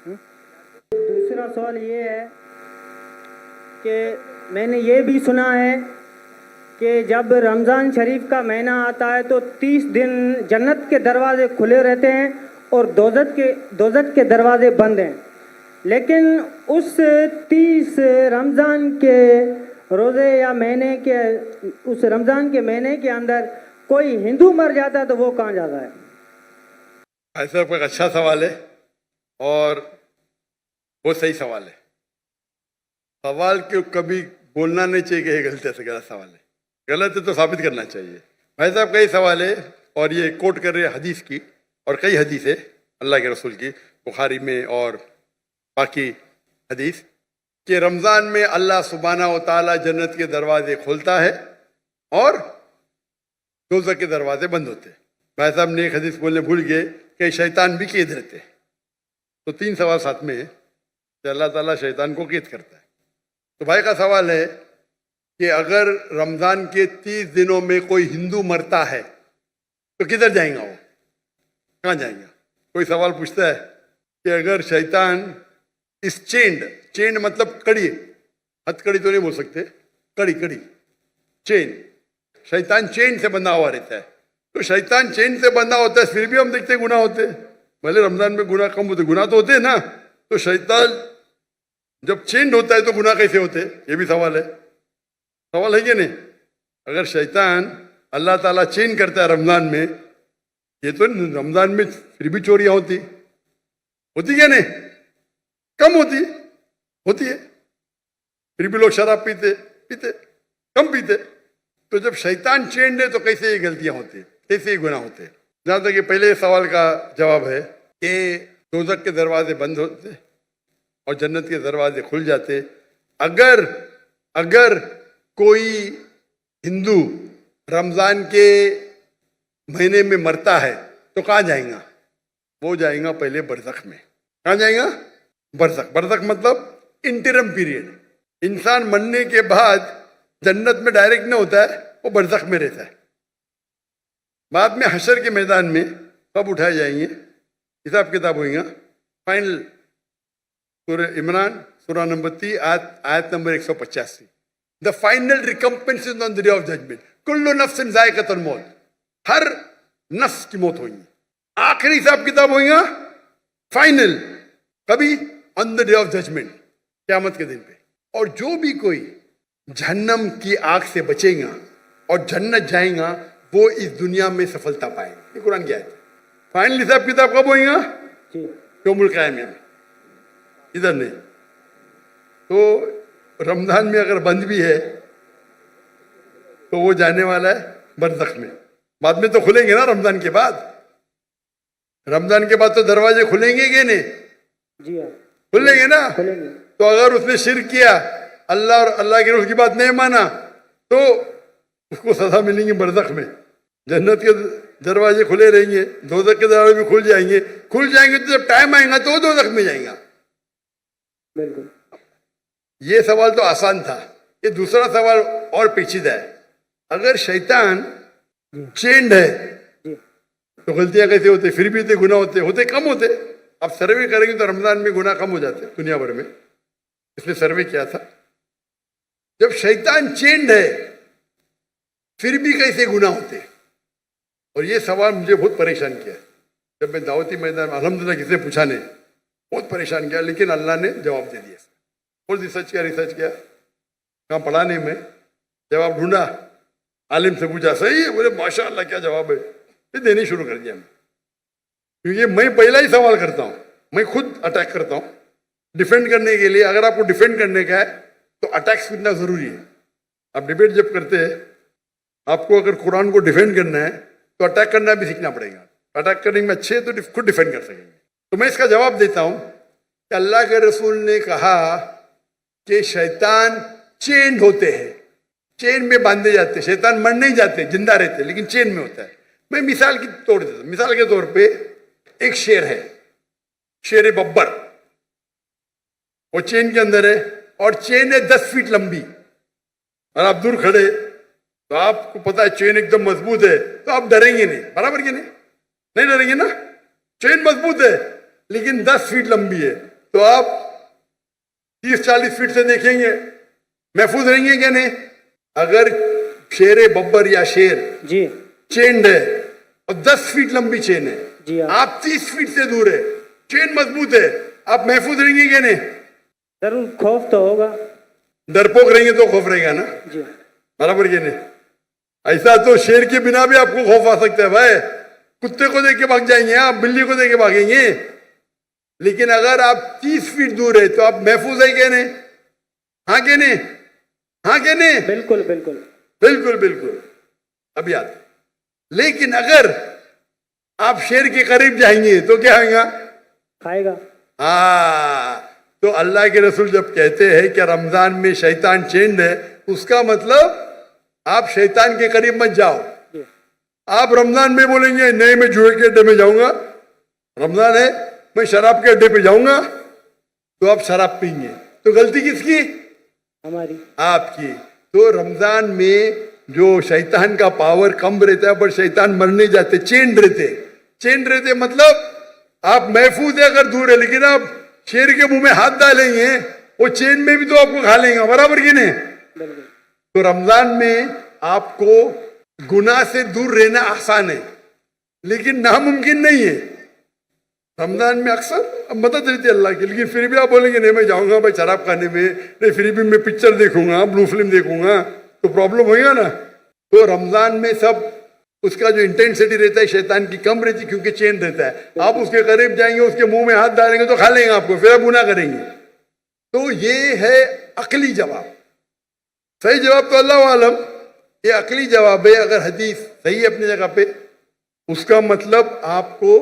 دوسرا سوال یہ ہے کہ میں نے یہ بھی سنا ہے کہ جب رمضان شریف کا مہینہ آتا ہے تو 30 دن جنت کے دروازے کھلے رہتے ہیں اور دوزخ کے دروازے بند ہیں، لیکن اس 30 رمضان کے روزے یا مہینے کے اس رمضان کے مہینے کے اندر کوئی ہندو مر جاتا ہے تو وہ کہاں جاتا ہے؟ ایسا کوئی اچھا سوال ہے اور وہ صحیح سوال ہے. سوال کو کبھی بولنا نہیں چاہیے کہ یہ غلط ہے، غلط سوال ہے. غلط ہے تو ثابت کرنا چاہیے. بھائی صاحب کا یہ سوال ہے اور یہ کوٹ کر رہے ہیں حدیث کی، اور کئی حدیث ہے اللہ کے رسول کی، بخاری میں اور باقی حدیث، کہ رمضان میں اللہ سبحانہ و تعالیٰ جنت کے دروازے کھولتا ہے اور دوزخ کے دروازے بند ہوتے ہیں. بھائی صاحب نے ایک حدیث بولنے بھول گئے کہ شیطان بھی قید رہتے ہیں. تو 3 سوال ساتھ میں ہے کہ اللہ تعالیٰ شیطان کو قید کرتا ہے. تو بھائی کا سوال ہے کہ اگر رمضان کے 30 دنوں میں کوئی ہندو مرتا ہے تو کدھر جائیں گا؟ وہ کہاں جائیں گا؟ کوئی سوال پوچھتا ہے کہ اگر شیطان اس چینڈ مطلب کڑی، ہتھ کڑی تو نہیں بول سکتے، کڑی چین، شیطان چین سے بندھا ہوا رہتا ہے. تو شیطان چین سے بندھا ہوتا ہے، پھر بھی ہم دیکھتے گناہ ہوتے ہیں. بھلے رمضان میں گناہ کم ہوتے، گناہ تو ہوتے ہیں نا. تو شیطان جب چینڈ ہوتا ہے تو گناہ کیسے ہوتے؟ یہ بھی سوال ہے. سوال ہے کہ نہیں؟ اگر شیطان اللہ تعالیٰ چین کرتا ہے رمضان میں، یہ تو رمضان میں پھر بھی چوریاں ہوتی کیا نہیں؟ کم ہوتی ہے. پھر بھی لوگ شراب پیتے کم پیتے. تو جب شیطان چینڈ ہے تو کیسے یہ غلطیاں ہوتی ہیں، کیسے یہ گناہ ہوتے ہیں؟ جہاں تک کہ پہلے سوال کا جواب ہے کہ دوزخ کے دروازے بند ہوتے اور جنت کے دروازے کھل جاتے. اگر کوئی ہندو رمضان کے مہینے میں مرتا ہے تو کہاں جائیں گا؟ وہ جائیں گا پہلے برزخ میں. کہاں جائیں گا؟ برزخ مطلب انٹرم پیریڈ. انسان مرنے کے بعد جنت میں ڈائریکٹ نہیں ہوتا ہے، وہ برزخ میں رہتا ہے. بعد میں حشر کے میدان میں کب اٹھائے جائیں گے، حساب کتاب ہوئیں گا. فائنل سورہ عمران سورہ نمبر 3 آیت number 185. The final recompense is on the day of judgment. کل نفس ذائقۃ الموت، ہر نفس کی موت ہوئی. آخری حساب کتاب ہوئیں گا فائنل کبھی؟ آن دا ڈے آف ججمنٹ، قیامت کے دن پہ. اور جو بھی کوئی جہنم کی آگ سے بچے گا اور جنت جائیں گا وہ اس دنیا میں سفلتا پائیں گے. یہ قرآن کی آیت ہے. فائنل حساب کتاب کب ہوئیں گا؟ یوم القیامہ میں، ادھر نہیں. تو رمضان میں اگر بند بھی ہے تو وہ جانے والا ہے برزخ میں. بعد میں تو کھلیں گے نا رمضان کے بعد. رمضان کے بعد تو دروازے کھلیں گے کہ نہیں؟ جی ہاں کھلیں گے نا. کھلیں گے. تو اگر اس نے شرک کیا، اللہ اور اللہ کے رسول کی بات نہیں مانا، تو اس کو سزا ملیں گی برزخ میں. جنت کے دروازے کھلے رہیں گے، دوزخ کے دروازے بھی کھل جائیں گے تو جب ٹائم آئے گا تو وہ دوزخ میں جائیں گا. بالکل. یہ سوال تو آسان تھا. یہ دوسرا سوال اور پیچیدہ ہے. اگر شیطان چینڈ ہے تو غلطیاں کیسے ہوتے؟ پھر بھی گناہ ہوتے کم ہوتے. آپ سروے کریں گے تو رمضان میں گناہ کم ہو جاتے دنیا بھر میں. اس نے سروے کیا تھا. جب شیطان چینڈ ہے پھر بھی کیسے گناہ ہوتے؟ اور یہ سوال مجھے بہت پریشان کیا. جب میں دعوتی میدان میں الحمدللہ کسی نے پوچھا نہیں، بہت پریشان کیا، لیکن اللہ نے جواب دے دیا. بہت ریسرچ کیا کہاں پڑھا نہیں میں، جواب ڈھونڈا، عالم سے پوچھا، صحیح ہے، بولے ماشاء اللہ کیا جواب ہے. پھر دینے شروع کر دیا میں. کیونکہ میں پہلا ہی سوال کرتا ہوں، میں خود اٹیک کرتا ہوں ڈیفینڈ کرنے کے لیے. اگر آپ کو ڈیفینڈ کرنے کا ہے تو اٹیک سننا ضروری ہے. آپ ڈیبیٹ جب کرتے ہیں، آپ کو اگر قرآن کو ڈیفینڈ کرنا ہے تو اٹیک کرنا بھی سیکھنا پڑے گا. اٹیک کرنے میں اچھے تو خود ڈیفینڈ کر سکیں گے. تو میں اس کا جواب دیتا ہوں کہ اللہ کے رسول نے کہا کہ شیطان چینڈ ہوتے ہیں، چین میں باندھے جاتے. شیطان مر نہیں جاتے، زندہ رہتے، لیکن چین میں ہوتا ہے. میں مثال کی توڑ دیتا ہوں. مثال کے طور پہ ایک شیر ہے، شیر ببر، وہ چین کے اندر ہے اور چین ہے 10 فیٹ لمبی، اور آپ دور کھڑے تو آپ کو پتا ہے چین ایک دم مضبوط ہے تو آپ ڈریں گے نہیں. برابر کہ نہیں ڈریں گے نا. چین مضبوط ہے لیکن 10 فیٹ لمبی ہے. تو آپ 30-40 فٹ سے دیکھیں گے محفوظ رہیں گے کہ نہیں؟ اگر شیر ببر یا شیر جی چینڈ ہے اور 10 فٹ لمبی چین ہے، جی ہاں، آپ 30 فٹ سے دور ہے، چین مضبوط ہے، آپ محفوظ رہیں گے کہ نہیں؟ ضرور خوف تو ہوگا. ڈرپوک رہیں گے تو خوف رہے گا نا، جی برابر کہ نہیں؟ ایسا تو شیر کے بنا بھی آپ کو خوف آ سکتا ہے بھائی، کتے کو دیکھ کے بھاگ جائیں گے آپ، بلی کو دیکھ کے بھاگیں گے. لیکن اگر آپ 30 فٹ دور ہے تو آپ محفوظ ہے کہ نہیں؟ ہاں کہ نہیں؟ ہاں کہ نہیں؟ بالکل بالکل. بالکل بالکل. اب یاد. لیکن اگر آپ شیر کے قریب جائیں گے تو کیا ہوگا؟ کھائے گا. ہاں، تو اللہ کے رسول جب کہتے ہیں کہ رمضان میں شیطان چینڈ ہے، اس کا مطلب آپ شیطان کے قریب مت جاؤ. جی آپ رمضان میں بولیں گے نہیں میں جوئے کے اڈے میں جاؤں گا، رمضان ہے میں شراب کے اڈے پہ جاؤں گا، تو آپ شراب پئیں گے. تو غلطی کس کی؟ ہماری. آپ کی. تو رمضان میں جو شیطان کا پاور کم رہتا ہے، پر شیطان مرنے جاتے، چینڈ رہتے مطلب آپ محفوظ ہے اگر دور ہے. لیکن آپ شیر کے منہ میں ہاتھ ڈالیں گے وہ چین میں بھی تو آپ کو کھا لیں گا، برابر کی نہیں؟ بالکل. تو رمضان میں آپ کو گناہ سے دور رہنا آسان ہے لیکن ناممکن نہیں ہے. رمضان میں اکثر مدد رہتی ہے اللہ کی، لیکن پھر بھی آپ بولیں گے نہیں میں جاؤں گا بھائی شراب کھانے میں، نہیں پھر بھی میں پکچر دیکھوں گا، بلو فلم دیکھوں گا، تو پرابلم ہوئے گا نا. تو رمضان میں سب اس کا جو انٹینسٹی رہتا ہے شیطان کی کم رہتی کیونکہ چین رہتا ہے. آپ اس کے قریب جائیں گے، اس کے منہ میں ہاتھ ڈالیں گے تو کھا لیں گے آپ کو، پھر آپ گناہ کریں گے. تو یہ ہے عقلی جواب. صحیح جواب تو اللہ عالم، یہ عقلی جواب ہے. اگر حدیث صحیح ہے اپنی جگہ پہ، اس کا مطلب آپ کو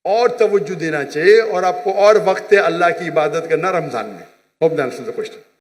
اور توجہ دینا چاہیے اور آپ کو اور وقت اللہ کی عبادت کرنا رمضان میں. Hope the answer the question.